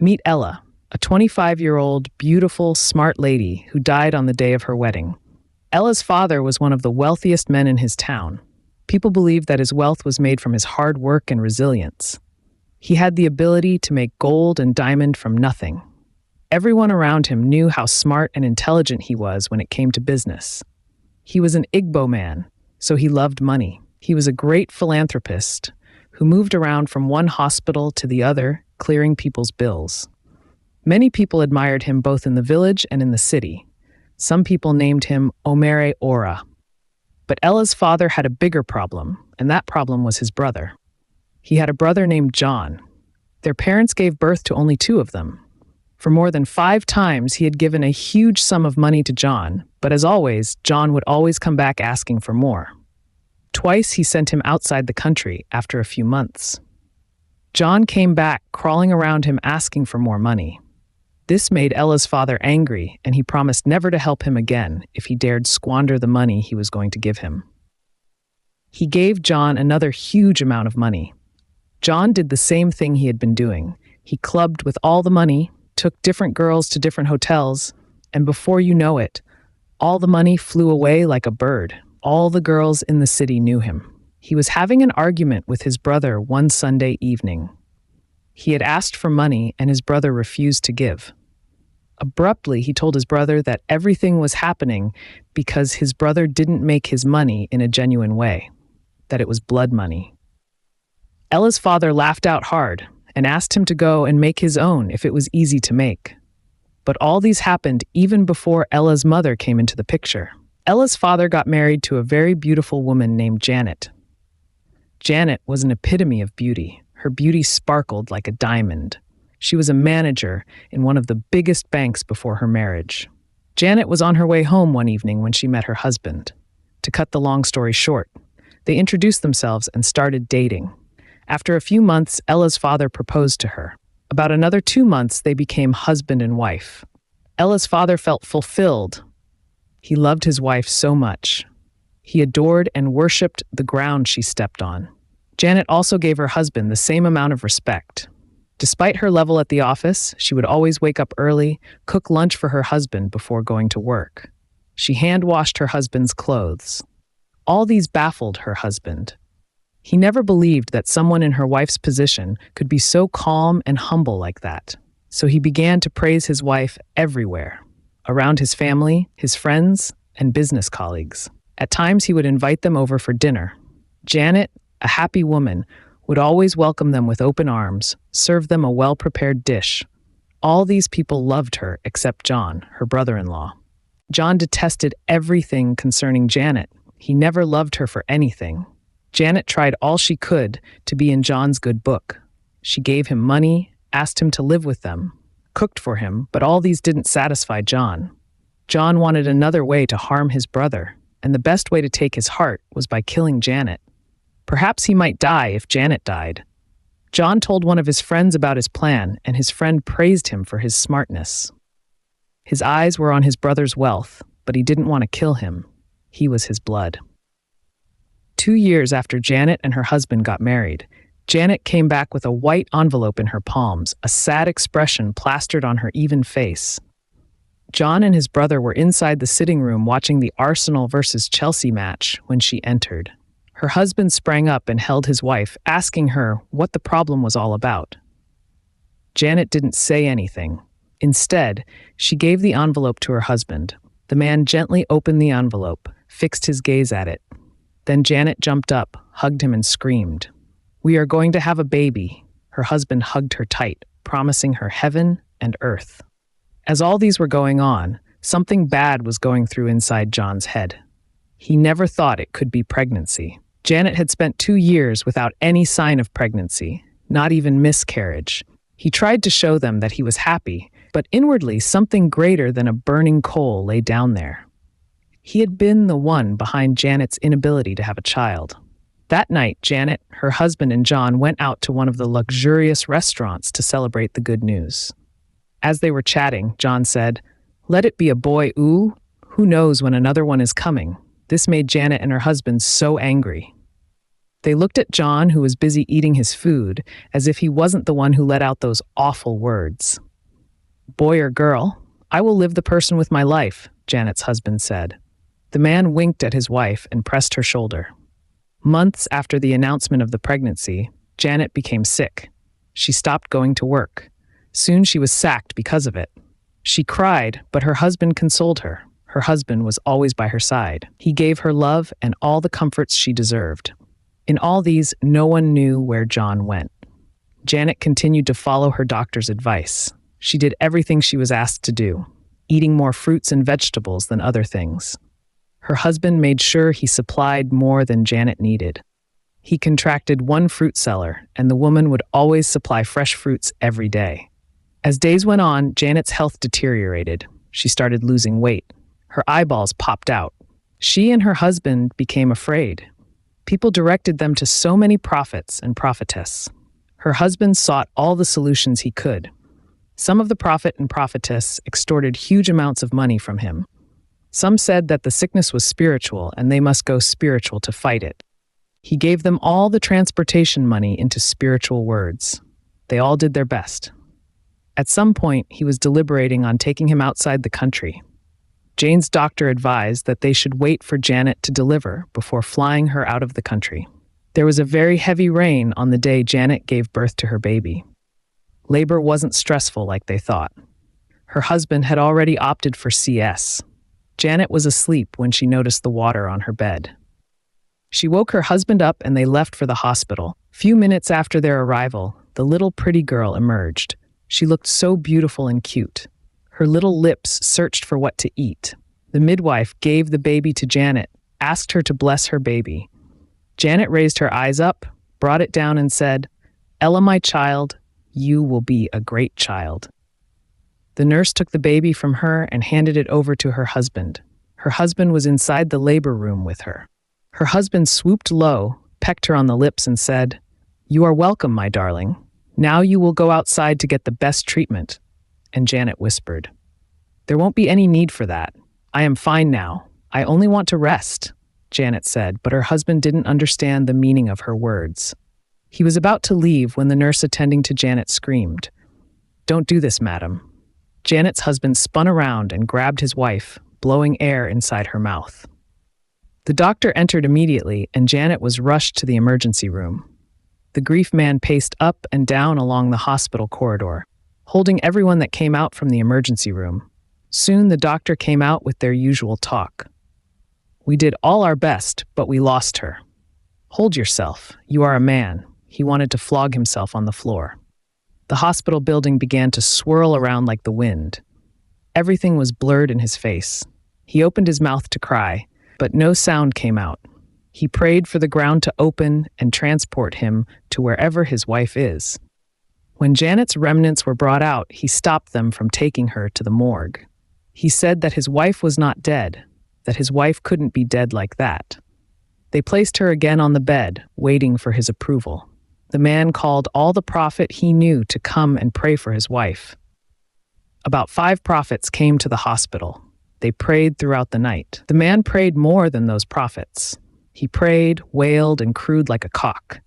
Meet Ella, a 25-year-old, beautiful, smart lady who died on the day of her wedding. Ella's father was one of the wealthiest men in his town. People believed that his wealth was made from his hard work and resilience. He had the ability to make gold and diamond from nothing. Everyone around him knew how smart and intelligent he was when it came to business. He was an Igbo man, so he loved money. He was a great philanthropist who moved around from one hospital to the other, clearing people's bills. Many people admired him both in the village and in the city. Some people named him Omere Ora. But Ella's father had a bigger problem, and that problem was his brother. He had a brother named John. Their parents gave birth to only two of them. For more than 5 times, he had given a huge sum of money to John, but as always, John would always come back asking for more. Twice, he sent him outside the country after a few months. John came back, crawling around him asking for more money. This made Ella's father angry, and he promised never to help him again if he dared squander the money he was going to give him. He gave John another huge amount of money. John did the same thing he had been doing. He clubbed with all the money, took different girls to different hotels, and before you know it, all the money flew away like a bird. All the girls in the city knew him. He was having an argument with his brother one Sunday evening. He had asked for money, and his brother refused to give. Abruptly, he told his brother that everything was happening because his brother didn't make his money in a genuine way, that it was blood money. Ella's father laughed out hard and asked him to go and make his own if it was easy to make. But all these happened even before Ella's mother came into the picture. Ella's father got married to a very beautiful woman named Janet. Janet was an epitome of beauty. Her beauty sparkled like a diamond. She was a manager in one of the biggest banks before her marriage. Janet was on her way home one evening when she met her husband. To cut the long story short, they introduced themselves and started dating. After a few months, Ella's father proposed to her. About another 2 months, they became husband and wife. Ella's father felt fulfilled. He loved his wife so much. He adored and worshipped the ground she stepped on. Janet also gave her husband the same amount of respect. Despite her level at the office, she would always wake up early, cook lunch for her husband before going to work. She hand-washed her husband's clothes. All these baffled her husband. He never believed that someone in her wife's position could be so calm and humble like that. So he began to praise his wife everywhere, around his family, his friends, and business colleagues. At times, he would invite them over for dinner. Janet, a happy woman, would always welcome them with open arms, serve them a well-prepared dish. All these people loved her except John, her brother-in-law. John detested everything concerning Janet. He never loved her for anything. Janet tried all she could to be in John's good book. She gave him money, asked him to live with them, cooked for him, but all these didn't satisfy John. John wanted another way to harm his brother, and the best way to take his heart was by killing Janet. Perhaps he might die if Janet died. John told one of his friends about his plan, and his friend praised him for his smartness. His eyes were on his brother's wealth, but he didn't want to kill him. He was his blood. 2 years after Janet and her husband got married, Janet came back with a white envelope in her palms, a sad expression plastered on her even face. John and his brother were inside the sitting room watching the Arsenal versus Chelsea match when she entered. Her husband sprang up and held his wife, asking her what the problem was all about. Janet didn't say anything. Instead, she gave the envelope to her husband. The man gently opened the envelope, fixed his gaze at it. Then Janet jumped up, hugged him, and screamed. "We are going to have a baby." Her husband hugged her tight, promising her heaven and earth. As all these were going on, something bad was going through inside John's head. He never thought it could be pregnancy. Janet had spent 2 years without any sign of pregnancy, not even miscarriage. He tried to show them that he was happy, but inwardly something greater than a burning coal lay down there. He had been the one behind Janet's inability to have a child. That night, Janet, her husband, and John went out to one of the luxurious restaurants to celebrate the good news. As they were chatting, John said, "Let it be a boy, ooh. Who knows when another one is coming?" This made Janet and her husband so angry. They looked at John, who was busy eating his food, as if he wasn't the one who let out those awful words. "Boy or girl, I will live the person with my life," Janet's husband said. The man winked at his wife and pressed her shoulder. Months after the announcement of the pregnancy, Janet became sick. She stopped going to work. Soon she was sacked because of it. She cried, but her husband consoled her. Her husband was always by her side. He gave her love and all the comforts she deserved. In all these, no one knew where John went. Janet continued to follow her doctor's advice. She did everything she was asked to do, eating more fruits and vegetables than other things. Her husband made sure he supplied more than Janet needed. He contracted one fruit cellar, and the woman would always supply fresh fruits every day. As days went on, Janet's health deteriorated. She started losing weight. Her eyeballs popped out. She and her husband became afraid. People directed them to so many prophets and prophetess. Her husband sought all the solutions he could. Some of the prophet and prophetess extorted huge amounts of money from him. Some said that the sickness was spiritual and they must go spiritual to fight it. He gave them all the transportation money into spiritual words. They all did their best. At some point, he was deliberating on taking him outside the country. Jane's doctor advised that they should wait for Janet to deliver before flying her out of the country. There was a very heavy rain on the day Janet gave birth to her baby. Labor wasn't stressful like they thought. Her husband had already opted for CS. Janet was asleep when she noticed the water on her bed. She woke her husband up and they left for the hospital. Few minutes after their arrival, the little pretty girl emerged. She looked so beautiful and cute. Her little lips searched for what to eat. The midwife gave the baby to Janet, asked her to bless her baby. Janet raised her eyes up, brought it down and said, "Ella, my child, you will be a great child." The nurse took the baby from her and handed it over to her husband. Her husband was inside the labor room with her. Her husband swooped low, pecked her on the lips and said, "You are welcome, my darling. Now you will go outside to get the best treatment." And Janet whispered, "There won't be any need for that. I am fine now. I only want to rest," Janet said, but her husband didn't understand the meaning of her words. He was about to leave when the nurse attending to Janet screamed, "Don't do this, madam." Janet's husband spun around and grabbed his wife, blowing air inside her mouth. The doctor entered immediately, and Janet was rushed to the emergency room. The grief man paced up and down along the hospital corridor, holding everyone that came out from the emergency room. Soon the doctor came out with their usual talk. "We did all our best, but we lost her. Hold yourself. You are a man." He wanted to flog himself on the floor. The hospital building began to swirl around like the wind. Everything was blurred in his face. He opened his mouth to cry, but no sound came out. He prayed for the ground to open and transport him to wherever his wife is. When Janet's remnants were brought out, he stopped them from taking her to the morgue. He said that his wife was not dead, that his wife couldn't be dead like that. They placed her again on the bed, waiting for his approval. The man called all the prophet he knew to come and pray for his wife. About 5 prophets came to the hospital. They prayed throughout the night. The man prayed more than those prophets. He prayed, wailed, and crowed like a cock.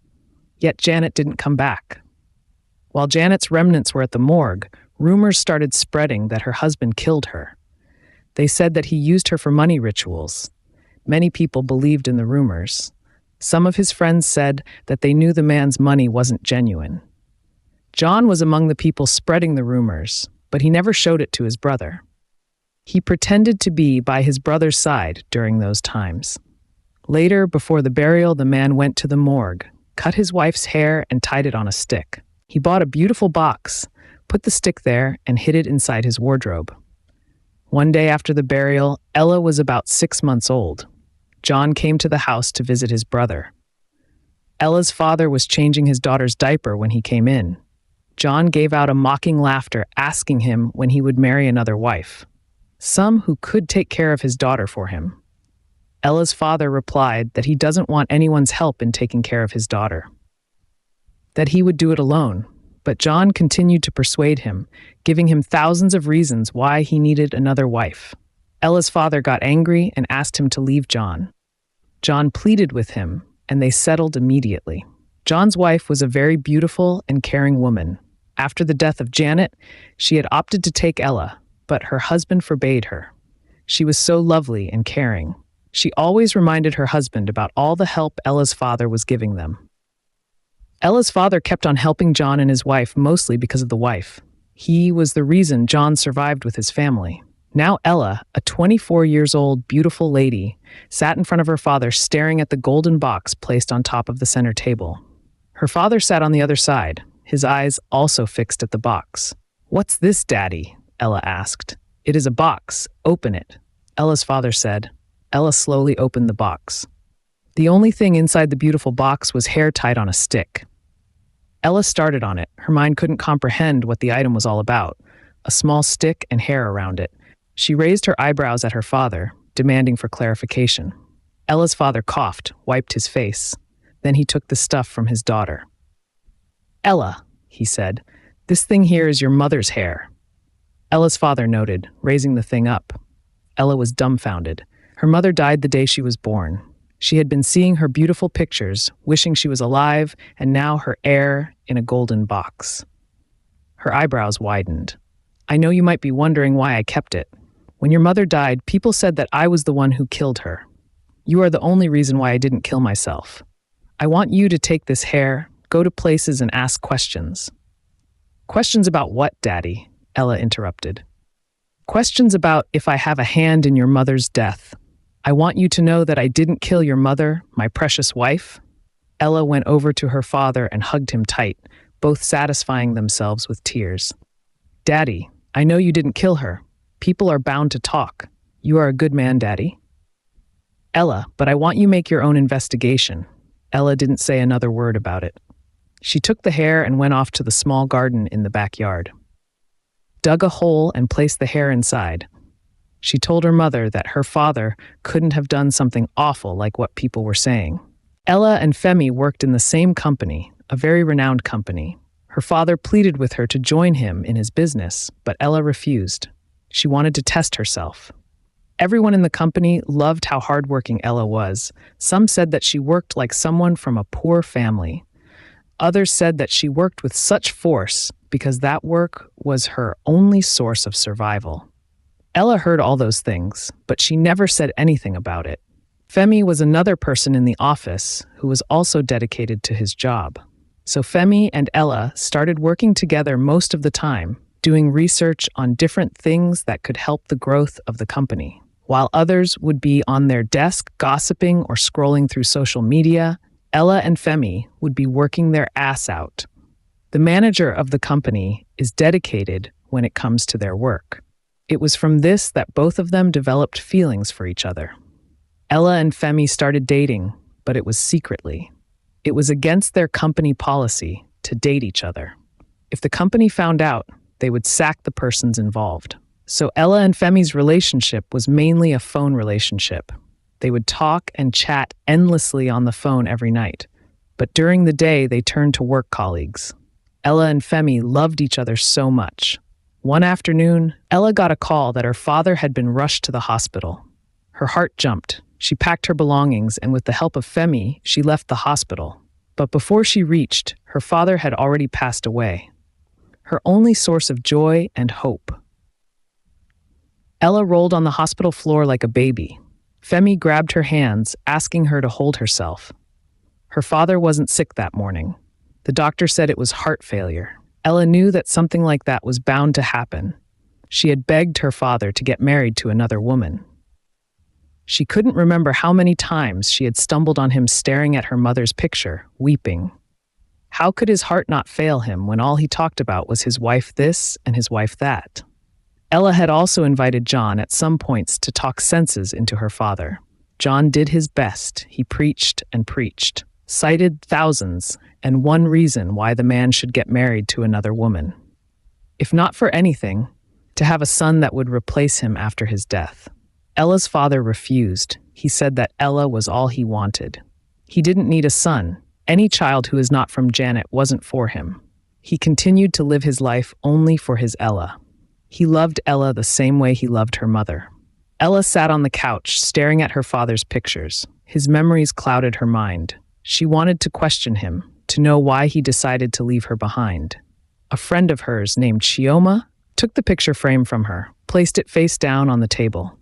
Yet Janet didn't come back. While Janet's remnants were at the morgue, rumors started spreading that her husband killed her. They said that he used her for money rituals. Many people believed in the rumors. Some of his friends said that they knew the man's money wasn't genuine. John was among the people spreading the rumors, but he never showed it to his brother. He pretended to be by his brother's side during those times. Later, before the burial, the man went to the morgue, cut his wife's hair, and tied it on a stick. He bought a beautiful box, put the stick there, and hid it inside his wardrobe. One day after the burial, Ella was about 6 months old. John came to the house to visit his brother. Ella's father was changing his daughter's diaper when he came in. John gave out a mocking laughter, asking him when he would marry another wife, some who could take care of his daughter for him. Ella's father replied that he doesn't want anyone's help in taking care of his daughter, that he would do it alone. But John continued to persuade him, giving him thousands of reasons why he needed another wife. Ella's father got angry and asked him to leave John. John pleaded with him, and they settled immediately. John's wife was a very beautiful and caring woman. After the death of Janet, she had opted to take Ella, but her husband forbade her. She was so lovely and caring. She always reminded her husband about all the help Ella's father was giving them. Ella's father kept on helping John and his wife mostly because of the wife. He was the reason John survived with his family. Now Ella, a 24-year-old beautiful lady, sat in front of her father staring at the golden box placed on top of the center table. Her father sat on the other side, his eyes also fixed at the box. "What's this, Daddy?" Ella asked. "It is a box. Open it," Ella's father said. Ella slowly opened the box. The only thing inside the beautiful box was hair tied on a stick. Ella started on it. Her mind couldn't comprehend what the item was all about. A small stick and hair around it. She raised her eyebrows at her father, demanding for clarification. Ella's father coughed, wiped his face. Then he took the stuff from his daughter. "Ella," he said, "this thing here is your mother's hair." Ella's father noted, raising the thing up. Ella was dumbfounded. Her mother died the day she was born. She had been seeing her beautiful pictures, wishing she was alive, and now her heir in a golden box. Her eyebrows widened. "I know you might be wondering why I kept it. When your mother died, people said that I was the one who killed her. You are the only reason why I didn't kill myself. I want you to take this hair, go to places and ask questions." "Questions about what, Daddy?" Ella interrupted. "Questions about if I have a hand in your mother's death. I want you to know that I didn't kill your mother, my precious wife." Ella went over to her father and hugged him tight, both satisfying themselves with tears. "Daddy, I know you didn't kill her. People are bound to talk. You are a good man, Daddy." "Ella, but I want you to make your own investigation." Ella didn't say another word about it. She took the hair and went off to the small garden in the backyard. Dug a hole and placed the hair inside. She told her mother that her father couldn't have done something awful like what people were saying. Ella and Femi worked in the same company, a very renowned company. Her father pleaded with her to join him in his business, but Ella refused. She wanted to test herself. Everyone in the company loved how hardworking Ella was. Some said that she worked like someone from a poor family. Others said that she worked with such force because that work was her only source of survival. Ella heard all those things, but she never said anything about it. Femi was another person in the office who was also dedicated to his job. So Femi and Ella started working together most of the time, doing research on different things that could help the growth of the company. While others would be on their desk gossiping or scrolling through social media, Ella and Femi would be working their ass out. The manager of the company is dedicated when it comes to their work. It was from this that both of them developed feelings for each other. Ella and Femi started dating, but it was secretly. It was against their company policy to date each other. If the company found out, they would sack the persons involved. So Ella and Femi's relationship was mainly a phone relationship. They would talk and chat endlessly on the phone every night. But during the day, they turned to work colleagues. Ella and Femi loved each other so much. One afternoon, Ella got a call that her father had been rushed to the hospital. Her heart jumped. She packed her belongings, and with the help of Femi, she left the hospital. But before she reached, her father had already passed away. Her only source of joy and hope. Ella rolled on the hospital floor like a baby. Femi grabbed her hands, asking her to hold herself. Her father wasn't sick that morning. The doctor said it was heart failure. Ella knew that something like that was bound to happen. She had begged her father to get married to another woman. She couldn't remember how many times she had stumbled on him staring at her mother's picture, weeping. How could his heart not fail him when all he talked about was his wife this and his wife that? Ella had also invited John at some points to talk senses into her father. John did his best. He preached and preached, cited thousands, and one reason why the man should get married to another woman. If not for anything, to have a son that would replace him after his death. Ella's father refused. He said that Ella was all he wanted. He didn't need a son. Any child who is not from Janet wasn't for him. He continued to live his life only for his Ella. He loved Ella the same way he loved her mother. Ella sat on the couch, staring at her father's pictures. His memories clouded her mind. She wanted to question him, to know why he decided to leave her behind. A friend of hers named Chioma took the picture frame from her, placed it face down on the table.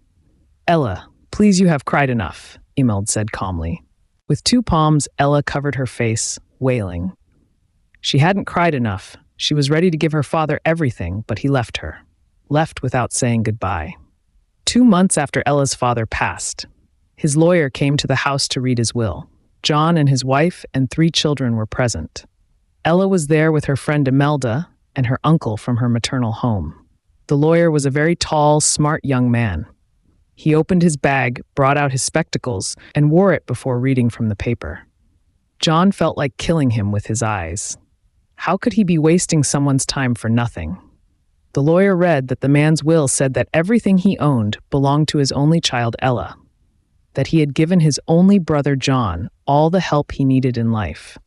"Ella, please, you have cried enough," Imelda said calmly. With two palms, Ella covered her face, wailing. She hadn't cried enough. She was ready to give her father everything, but he left her. Left without saying goodbye. 2 months after Ella's father passed, his lawyer came to the house to read his will. John and his wife and 3 children were present. Ella was there with her friend Imelda and her uncle from her maternal home. The lawyer was a very tall, smart young man. He opened his bag, brought out his spectacles, and wore it before reading from the paper. John felt like killing him with his eyes. How could he be wasting someone's time for nothing? The lawyer read that the man's will said that everything he owned belonged to his only child, Ella, that he had given his only brother, John, all the help he needed in life.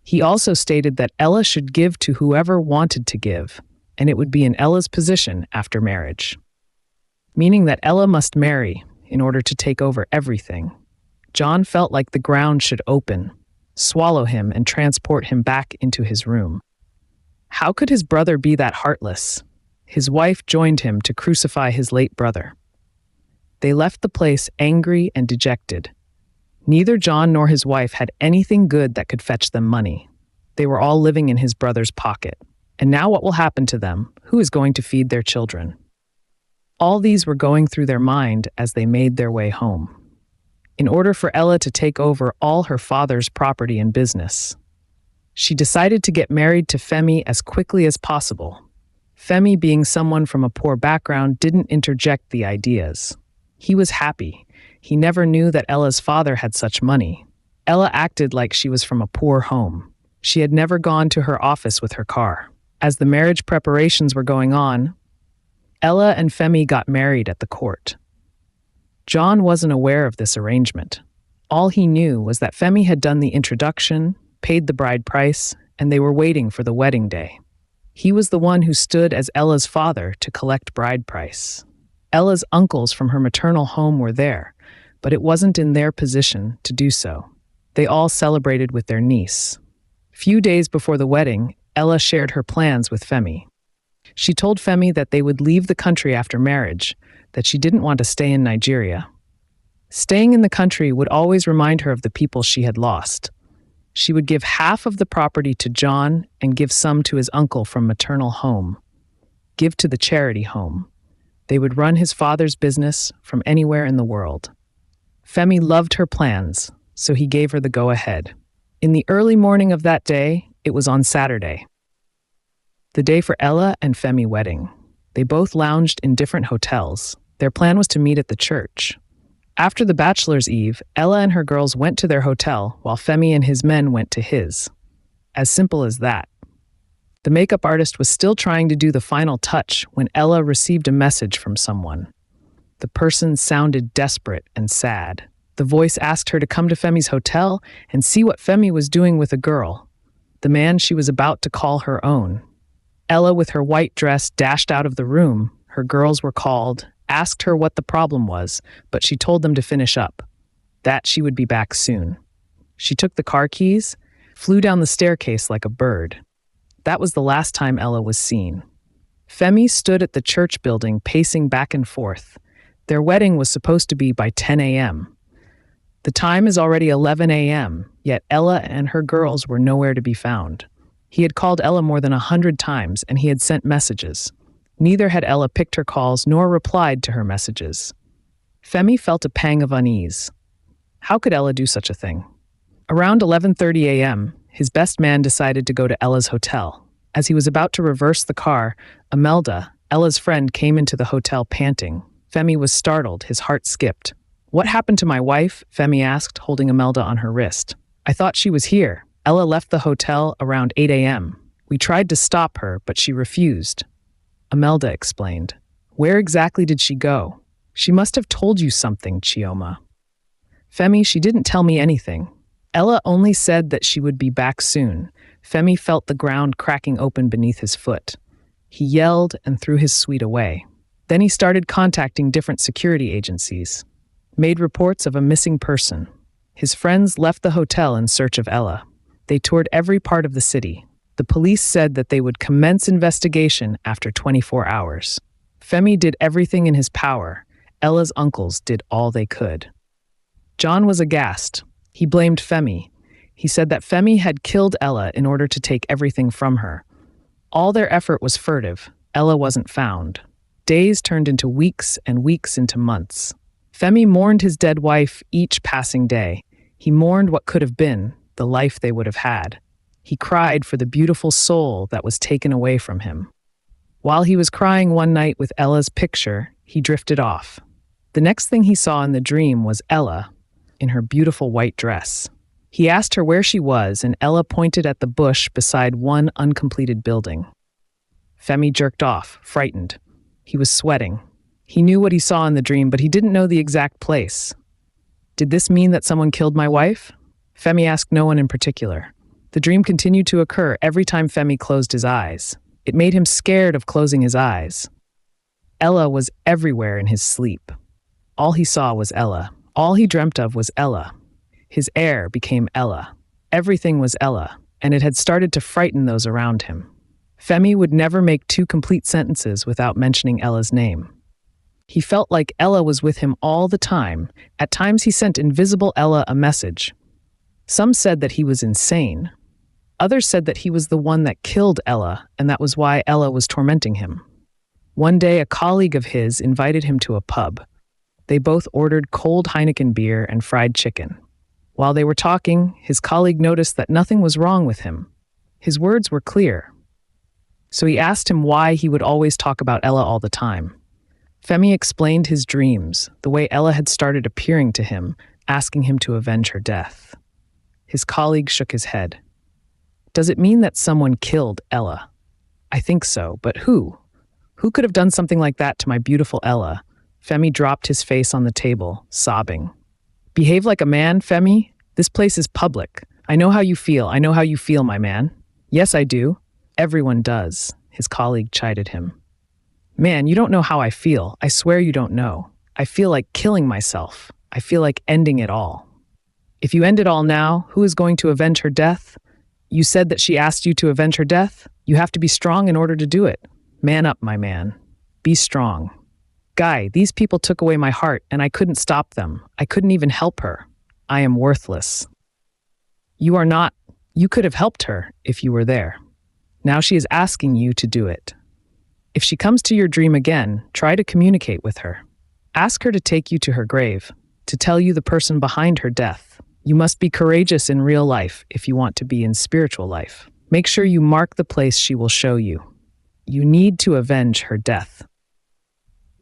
He also stated that Ella should give to whoever wanted to give, and it would be in Ella's position after marriage. Meaning that Ella must marry in order to take over everything. John felt like the ground should open, swallow him, and transport him back into his room. How could his brother be that heartless? His wife joined him to crucify his late brother. They left the place angry and dejected. Neither John nor his wife had anything good that could fetch them money. They were all living in his brother's pocket. And now what will happen to them? Who is going to feed their children? All these were going through their mind as they made their way home. In order for Ella to take over all her father's property and business, she decided to get married to Femi as quickly as possible. Femi, being someone from a poor background, didn't interject the ideas. He was happy. He never knew that Ella's father had such money. Ella acted like she was from a poor home. She had never gone to her office with her car. As the marriage preparations were going on, Ella and Femi got married at the court. John wasn't aware of this arrangement. All he knew was that Femi had done the introduction, paid the bride price, and they were waiting for the wedding day. He was the one who stood as Ella's father to collect bride price. Ella's uncles from her maternal home were there, but it wasn't in their position to do so. They all celebrated with their niece. Few days before the wedding, Ella shared her plans with Femi. She told Femi that they would leave the country after marriage, that she didn't want to stay in Nigeria. Staying in the country would always remind her of the people she had lost. She would give half of the property to John and give some to his uncle from maternal home. Give to the charity home. They would run his father's business from anywhere in the world. Femi loved her plans, so he gave her the go-ahead. In the early morning of that day, it was on Saturday, the day for Ella and Femi wedding. They both lounged in different hotels. Their plan was to meet at the church. After the bachelor's eve, Ella and her girls went to their hotel while Femi and his men went to his. As simple as that. The makeup artist was still trying to do the final touch when Ella received a message from someone. The person sounded desperate and sad. The voice asked her to come to Femi's hotel and see what Femi was doing with a girl, the man she was about to call her own. Ella, with her white dress, dashed out of the room. Her girls were called, asked her what the problem was, but she told them to finish up, that she would be back soon. She took the car keys, flew down the staircase like a bird. That was the last time Ella was seen. Femi stood at the church building, pacing back and forth. Their wedding was supposed to be by 10 a.m. The time is already 11 a.m., yet Ella and her girls were nowhere to be found. He had called Ella more than 100 times, and he had sent messages. Neither had Ella picked her calls nor replied to her messages. Femi felt a pang of unease. How could Ella do such a thing? Around 11:30 a.m., his best man decided to go to Ella's hotel. As he was about to reverse the car, Imelda, Ella's friend, came into the hotel panting. Femi was startled, his heart skipped. "What happened to my wife?" Femi asked, holding Imelda on her wrist. "I thought she was here. Ella left the hotel around 8 a.m. We tried to stop her, but she refused." Imelda explained. "Where exactly did she go? She must have told you something, Chioma." "Femi, she didn't tell me anything. Ella only said that she would be back soon." Femi felt the ground cracking open beneath his foot. He yelled and threw his suite away. Then he started contacting different security agencies, made reports of a missing person. His friends left the hotel in search of Ella. They toured every part of the city. The police said that they would commence investigation after 24 hours. Femi did everything in his power. Ella's uncles did all they could. John was aghast. He blamed Femi. He said that Femi had killed Ella in order to take everything from her. All their effort was furtive. Ella wasn't found. Days turned into weeks and weeks into months. Femi mourned his dead wife each passing day. He mourned what could have been, the life they would have had. He cried for the beautiful soul that was taken away from him. While he was crying one night with Ella's picture, he drifted off. The next thing he saw in the dream was Ella, in her beautiful white dress. He asked her where she was, and Ella pointed at the bush beside one uncompleted building. Femi jerked off, frightened. He was sweating. He knew what he saw in the dream, but he didn't know the exact place. Did this mean that someone killed my wife? Femi asked no one in particular. The dream continued to occur every time Femi closed his eyes. It made him scared of closing his eyes. Ella was everywhere in his sleep. All he saw was Ella. All he dreamt of was Ella. His air became Ella. Everything was Ella, and it had started to frighten those around him. Femi would never make two complete sentences without mentioning Ella's name. He felt like Ella was with him all the time. At times he sent invisible Ella a message. Some said that he was insane. Others said that he was the one that killed Ella, and that was why Ella was tormenting him. One day, a colleague of his invited him to a pub. They both ordered cold Heineken beer and fried chicken. While they were talking, his colleague noticed that nothing was wrong with him. His words were clear. So he asked him why he would always talk about Ella all the time. Femi explained his dreams, the way Ella had started appearing to him, asking him to avenge her death. His colleague shook his head. Does it mean that someone killed Ella? I think so, but who? Who could have done something like that to my beautiful Ella? Femi dropped his face on the table, sobbing. Behave like a man, Femi. This place is public. I know how you feel. I know how you feel, my man. Yes, I do. Everyone does, his colleague chided him. Man, you don't know how I feel. I swear you don't know. I feel like killing myself. I feel like ending it all. If you end it all now, who is going to avenge her death? You said that she asked you to avenge her death? You have to be strong in order to do it. Man up, my man. Be strong. Guy, these people took away my heart, and I couldn't stop them. I couldn't even help her. I am worthless. You are not. You could have helped her if you were there. Now she is asking you to do it. If she comes to your dream again, try to communicate with her. Ask her to take you to her grave, to tell you the person behind her death. You must be courageous in real life if you want to be in spiritual life. Make sure you mark the place she will show you. You need to avenge her death.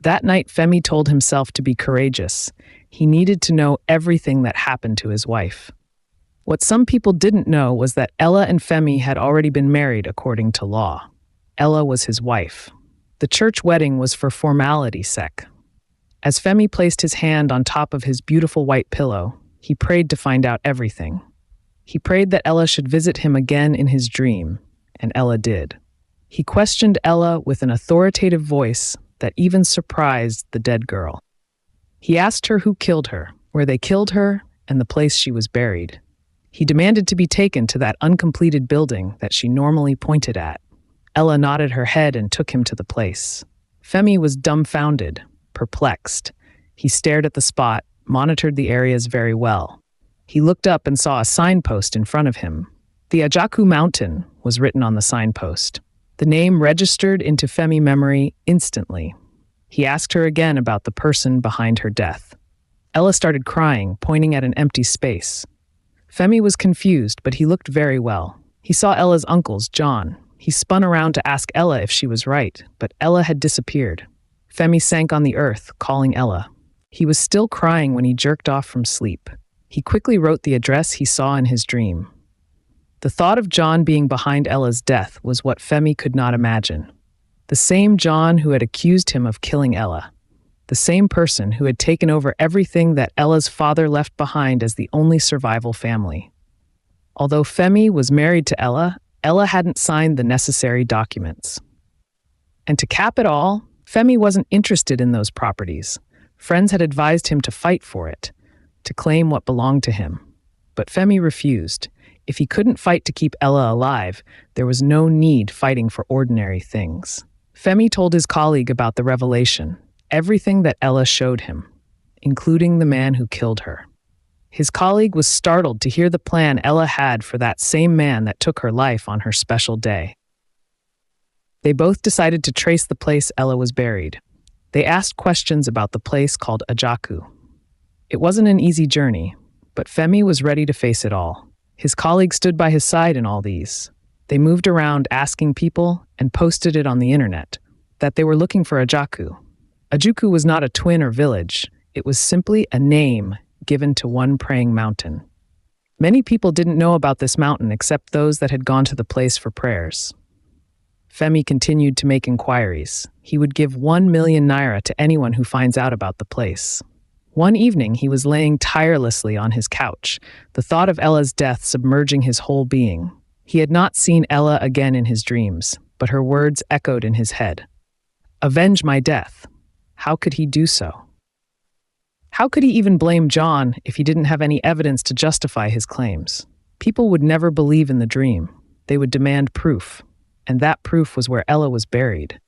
That night, Femi told himself to be courageous. He needed to know everything that happened to his wife. What some people didn't know was that Ella and Femi had already been married according to law. Ella was his wife. The church wedding was for formality's sake. As Femi placed his hand on top of his beautiful white pillow, he prayed to find out everything. He prayed that Ella should visit him again in his dream, and Ella did. He questioned Ella with an authoritative voice that even surprised the dead girl. He asked her who killed her, where they killed her, and the place she was buried. He demanded to be taken to that uncompleted building that she normally pointed at. Ella nodded her head and took him to the place. Femi was dumbfounded, perplexed. He stared at the spot, monitored the areas very well. He looked up and saw a signpost in front of him. The Ajaku Mountain was written on the signpost. The name registered into Femi memory instantly. He asked her again about the person behind her death. Ella started crying, pointing at an empty space. Femi was confused, but he looked very well. He saw Ella's uncles, John. He spun around to ask Ella if she was right, but Ella had disappeared. Femi sank on the earth, calling Ella. He was still crying when he jerked off from sleep. He quickly wrote the address he saw in his dream. The thought of John being behind Ella's death was what Femi could not imagine. The same John who had accused him of killing Ella. The same person who had taken over everything that Ella's father left behind as the only survival family. Although Femi was married to Ella, Ella hadn't signed the necessary documents. And to cap it all, Femi wasn't interested in those properties. Friends had advised him to fight for it. to claim what belonged to him. But Femi refused. If he couldn't fight to keep Ella alive, there was no need fighting for ordinary things. Femi told his colleague about the revelation, everything that Ella showed him, including the man who killed her. His colleague was startled to hear the plan Ella had for that same man that took her life on her special day. They both decided to trace the place Ella was buried. They asked questions about the place called Ajaku. It wasn't an easy journey, but Femi was ready to face it all. His colleague stood by his side in all these. They moved around asking people and posted it on the internet that they were looking for Ajaku. Ajaku was not a twin or village. It was simply a name given to one praying mountain. Many people didn't know about this mountain except those that had gone to the place for prayers. Femi continued to make inquiries. He would give 1 million naira to anyone who finds out about the place. One evening, he was laying tirelessly on his couch, the thought of Ella's death submerging his whole being. He had not seen Ella again in his dreams, but her words echoed in his head. Avenge my death. How could he do so? How could he even blame John if he didn't have any evidence to justify his claims? People would never believe in the dream. They would demand proof, and that proof was where Ella was buried.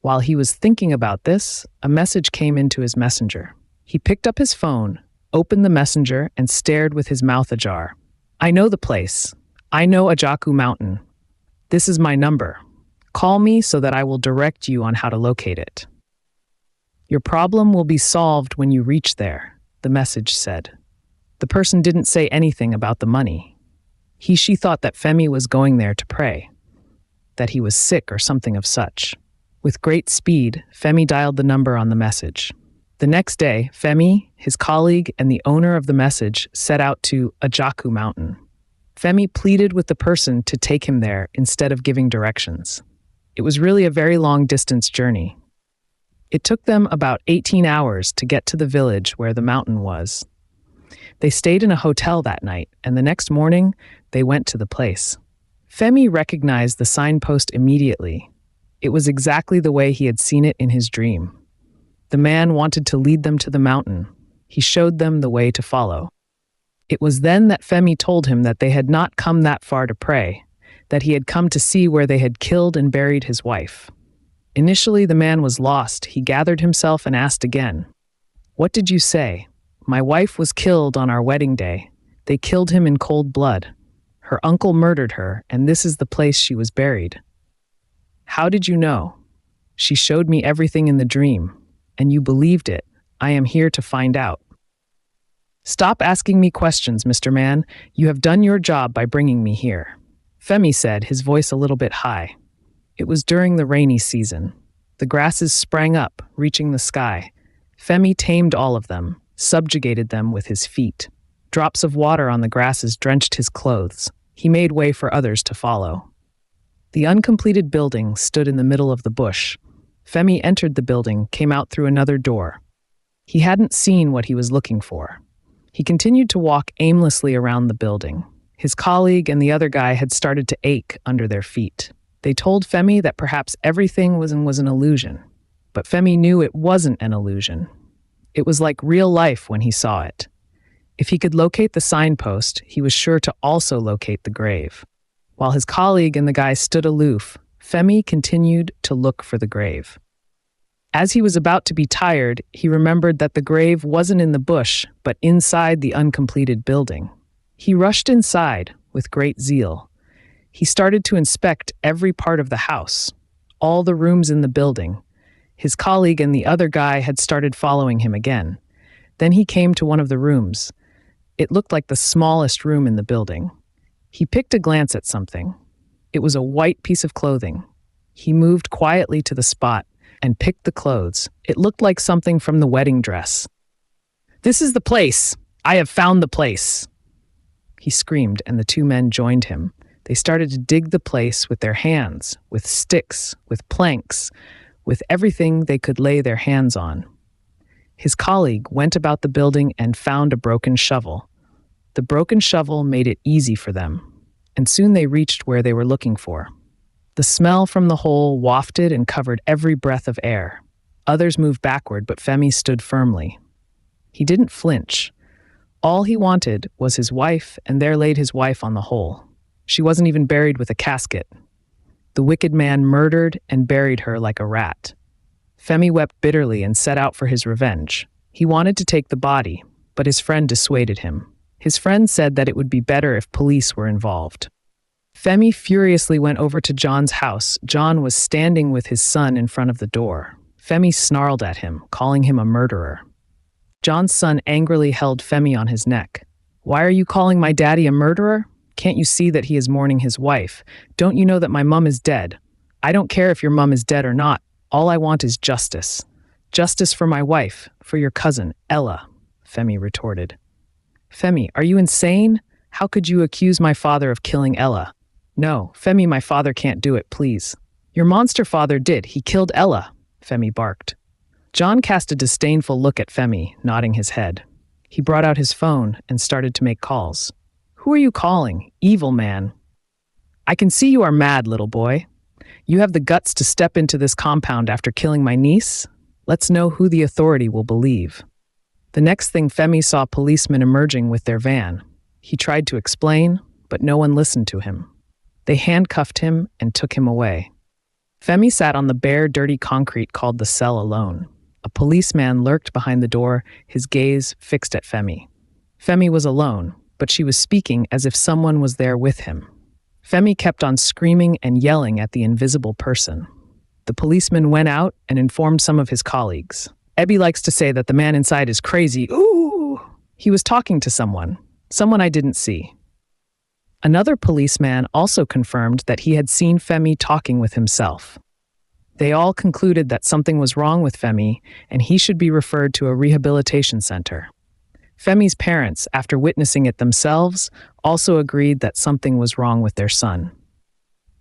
While he was thinking about this, a message came into his messenger. He picked up his phone, opened the messenger, and stared with his mouth ajar. I know the place. I know Ajaku Mountain. This is my number. Call me so that I will direct you on how to locate it. Your problem will be solved when you reach there, the message said. The person didn't say anything about the money. She thought that Femi was going there to pray, that he was sick or something of such. With great speed, Femi dialed the number on the message. The next day, Femi, his colleague, and the owner of the message set out to Ajaku Mountain. Femi pleaded with the person to take him there instead of giving directions. It was really a very long-distance journey. It took them about 18 hours to get to the village where the mountain was. They stayed in a hotel that night, and the next morning, they went to the place. Femi recognized the signpost immediately. It was exactly the way he had seen it in his dream. The man wanted to lead them to the mountain. He showed them the way to follow. It was then that Femi told him that they had not come that far to pray, that he had come to see where they had killed and buried his wife. Initially, the man was lost. He gathered himself and asked again, What did you say? My wife was killed on our wedding day. They killed him in cold blood. Her uncle murdered her, and this is the place she was buried. How did you know? She showed me everything in the dream, and you believed it. I am here to find out. Stop asking me questions, Mr. Man. You have done your job by bringing me here, Femi said, his voice a little bit high. It was during the rainy season. The grasses sprang up, reaching the sky. Femi tamed all of them, subjugated them with his feet. Drops of water on the grasses drenched his clothes. He made way for others to follow. The uncompleted building stood in the middle of the bush. Femi entered the building, came out through another door. He hadn't seen what he was looking for. He continued to walk aimlessly around the building. His colleague and the other guy had started to ache under their feet. They told Femi that perhaps everything was an illusion. But Femi knew it wasn't an illusion. It was like real life when he saw it. If he could locate the signpost, he was sure to also locate the grave. While his colleague and the guy stood aloof, Femi continued to look for the grave. As he was about to be tired, he remembered that the grave wasn't in the bush, but inside the uncompleted building. He rushed inside with great zeal. He started to inspect every part of the house, all the rooms in the building. His colleague and the other guy had started following him again. Then he came to one of the rooms. It looked like the smallest room in the building. He picked a glance at something. It was a white piece of clothing. He moved quietly to the spot and picked the clothes. It looked like something from the wedding dress. This is the place! I have found the place! He screamed, and the two men joined him. They started to dig the place with their hands, with sticks, with planks, with everything they could lay their hands on. His colleague went about the building and found a broken shovel. The broken shovel made it easy for them, and soon they reached where they were looking for. The smell from the hole wafted and covered every breath of air. Others moved backward, but Femi stood firmly. He didn't flinch. All he wanted was his wife, and there laid his wife on the hole. She wasn't even buried with a casket. The wicked man murdered and buried her like a rat. Femi wept bitterly and set out for his revenge. He wanted to take the body, but his friend dissuaded him. His friend said that it would be better if police were involved. Femi furiously went over to John's house. John was standing with his son in front of the door. Femi snarled at him, calling him a murderer. John's son angrily held Femi on his neck. "Why are you calling my daddy a murderer? Can't you see that he is mourning his wife? Don't you know that my mum is dead? I don't care if your mum is dead or not. All I want is justice. Justice for my wife, for your cousin, Ella," Femi retorted. "Femi, are you insane? How could you accuse my father of killing Ella?" "No, Femi, my father can't do it, please." "Your monster father did. He killed Ella," Femi barked. John cast a disdainful look at Femi, nodding his head. He brought out his phone and started to make calls. "Who are you calling? Evil man." "I can see you are mad, little boy. You have the guts to step into this compound after killing my niece? Let's know who the authority will believe." The next thing, Femi saw policemen emerging with their van. He tried to explain, but no one listened to him. They handcuffed him and took him away. Femi sat on the bare, dirty concrete called the cell alone. A policeman lurked behind the door, his gaze fixed at Femi. Femi was alone, but she was speaking as if someone was there with him. Femi kept on screaming and yelling at the invisible person. The policeman went out and informed some of his colleagues. "Ebby likes to say that the man inside is crazy. Ooh!" He was talking to someone I didn't see. Another policeman also confirmed that he had seen Femi talking with himself. They all concluded that something was wrong with Femi and he should be referred to a rehabilitation center. Femi's parents, after witnessing it themselves, also agreed that something was wrong with their son.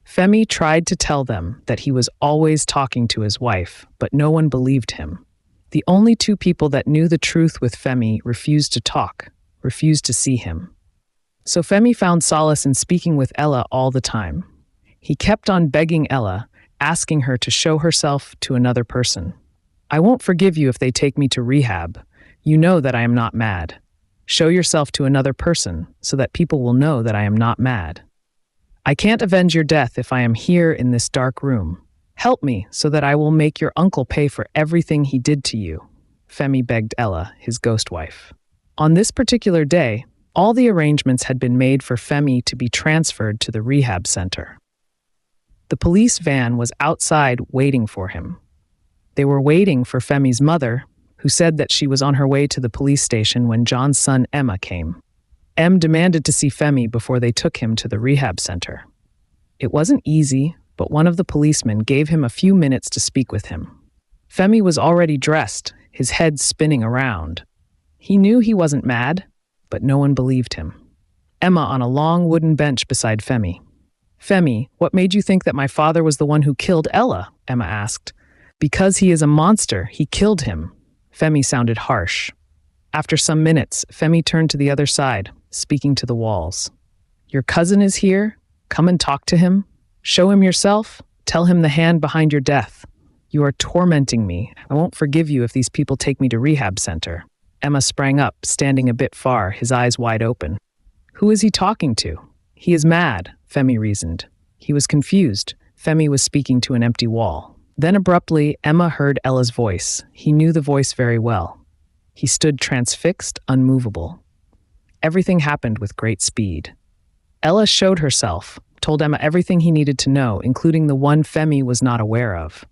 Femi tried to tell them that he was always talking to his wife, but no one believed him. The only two people that knew the truth with Femi refused to talk, refused to see him. So Femi found solace in speaking with Ella all the time. He kept on begging Ella, asking her to show herself to another person. "I won't forgive you if they take me to rehab. You know that I am not mad. Show yourself to another person so that people will know that I am not mad. I can't avenge your death if I am here in this dark room. Help me so that I will make your uncle pay for everything he did to you," Femi begged Ella, his ghost wife. On this particular day, all the arrangements had been made for Femi to be transferred to the rehab center. The police van was outside waiting for him. They were waiting for Femi's mother, who said that she was on her way to the police station when John's son Emma came. Em demanded to see Femi before they took him to the rehab center. It wasn't easy, but one of the policemen gave him a few minutes to speak with him. Femi was already dressed, his head spinning around. He knew he wasn't mad, but no one believed him. Emma on a long wooden bench beside Femi. "Femi, what made you think that my father was the one who killed Ella?" Emma asked. "Because he is a monster, he killed him." Femi sounded harsh. After some minutes, Femi turned to the other side, speaking to the walls. "Your cousin is here. Come and talk to him. Show him yourself. Tell him the hand behind your death. You are tormenting me. I won't forgive you if these people take me to rehab center." Emma sprang up, standing a bit far, his eyes wide open. "Who is he talking to?" "He is mad," Femi reasoned. He was confused. Femi was speaking to an empty wall. Then abruptly, Emma heard Ella's voice. He knew the voice very well. He stood transfixed, unmovable. Everything happened with great speed. Ella showed herself, told Emma everything he needed to know, including the one Femi was not aware of.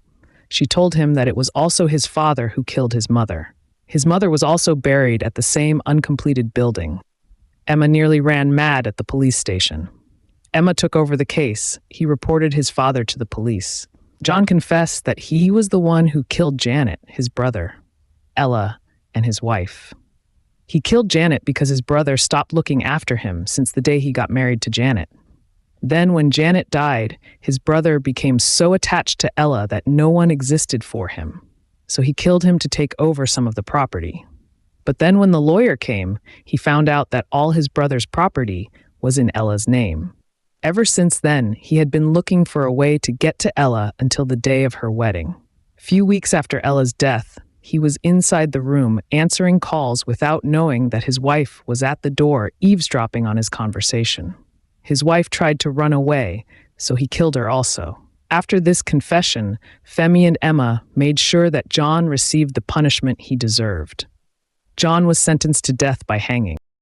She told him that it was also his father who killed his mother. His mother was also buried at the same uncompleted building. Emma nearly ran mad at the police station. Emma took over the case. He reported his father to the police. John confessed that he was the one who killed Janet, his brother, Ella, and his wife. He killed Janet because his brother stopped looking after him since the day he got married to Janet. Then when Janet died, his brother became so attached to Ella that no one existed for him. So he killed him to take over some of the property. But then when the lawyer came, he found out that all his brother's property was in Ella's name. Ever since then, he had been looking for a way to get to Ella until the day of her wedding. Few weeks after Ella's death, He was inside the room, answering calls without knowing that his wife was at the door, eavesdropping on his conversation. His wife tried to run away, so he killed her also. After this confession, Femi and Emma made sure that John received the punishment he deserved. John was sentenced to death by hanging.